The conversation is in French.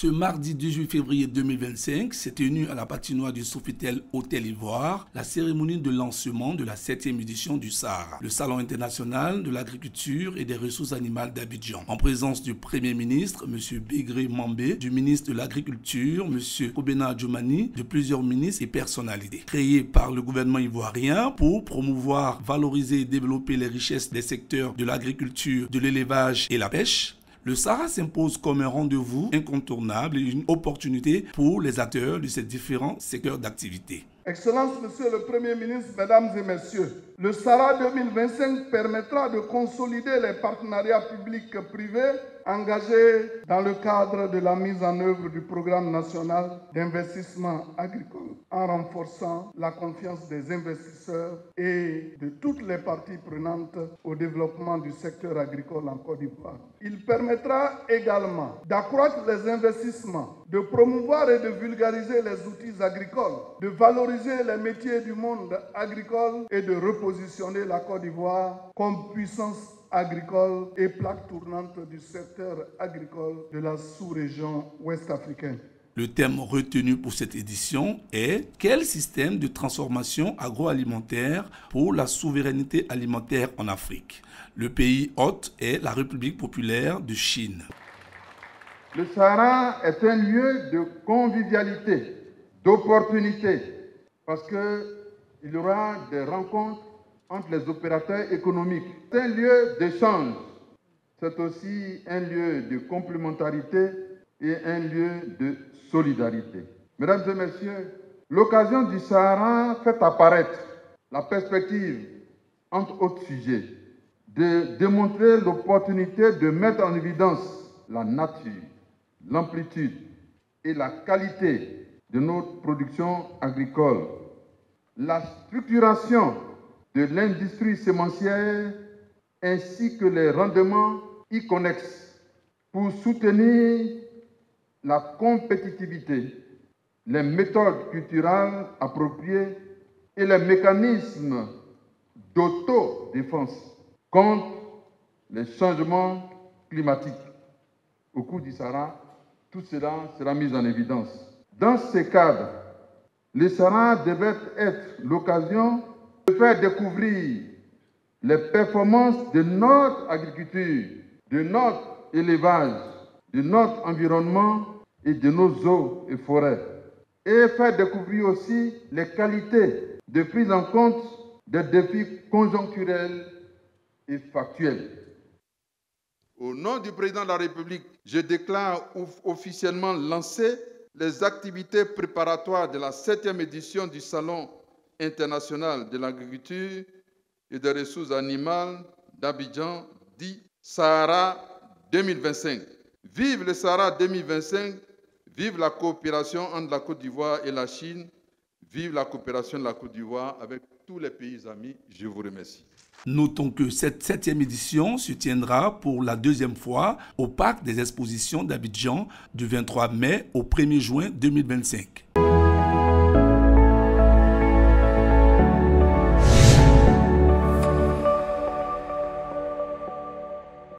Ce mardi 18 février 2025 s'est tenue à la patinoire du Sofitel Hôtel Ivoire la cérémonie de lancement de la 7e édition du Sahara, le Salon international de l'agriculture et des ressources animales d'Abidjan, en présence du Premier ministre, M. Bégré Mambé, du ministre de l'Agriculture, M. Kobena Djoumani, de plusieurs ministres et personnalités. Créé par le gouvernement ivoirien pour promouvoir, valoriser et développer les richesses des secteurs de l'agriculture, de l'élevage et la pêche, le Sahara s'impose comme un rendez-vous incontournable et une opportunité pour les acteurs de ces différents secteurs d'activité. Excellence, Monsieur le Premier ministre, Mesdames et Messieurs, le Sahara 2025 permettra de consolider les partenariats publics-privés engagés dans le cadre de la mise en œuvre du programme national d'investissement agricole, en renforçant la confiance des investisseurs et de toutes les parties prenantes au développement du secteur agricole en Côte d'Ivoire. Il permettra également d'accroître les investissements, de promouvoir et de vulgariser les outils agricoles, de valoriser les métiers du monde agricole et de repositionner la Côte d'Ivoire comme puissance agricole et plaque tournante du secteur agricole de la sous-région ouest-africaine. Le thème retenu pour cette édition est « Quel système de transformation agroalimentaire pour la souveraineté alimentaire en Afrique ?» Le pays hôte est la République populaire de Chine. Le Sahara est un lieu de convivialité, d'opportunité, parce qu'il y aura des rencontres entre les opérateurs économiques. C'est un lieu d'échange. C'est aussi un lieu de complémentarité et un lieu de solidarité. Mesdames et messieurs, l'occasion du Sahara fait apparaître la perspective, entre autres sujets, de démontrer l'opportunité de mettre en évidence la nature, l'amplitude et la qualité de notre production agricole, la structuration de l'industrie sémencière ainsi que les rendements y connexes pour soutenir la compétitivité, les méthodes culturelles appropriées et les mécanismes d'autodéfense contre les changements climatiques. Au cours du Sahara, tout cela sera mis en évidence. Dans ce cadre, le Sahara devait être l'occasion de faire découvrir les performances de notre agriculture, de notre élevage, de notre environnement et de nos eaux et forêts. Et faire découvrir aussi les qualités de prise en compte des défis conjoncturels et factuels. Au nom du président de la République, je déclare officiellement lancer les activités préparatoires de la 7e édition du Salon international de l'agriculture et des ressources animales d'Abidjan, dit Sahara 2025. Vive le Sahara 2025, vive la coopération entre la Côte d'Ivoire et la Chine, vive la coopération de la Côte d'Ivoire avec tous les pays amis. Je vous remercie. Notons que cette 7e édition se tiendra pour la 2e fois au Parc des Expositions d'Abidjan du 23 mai au 1er juin 2025.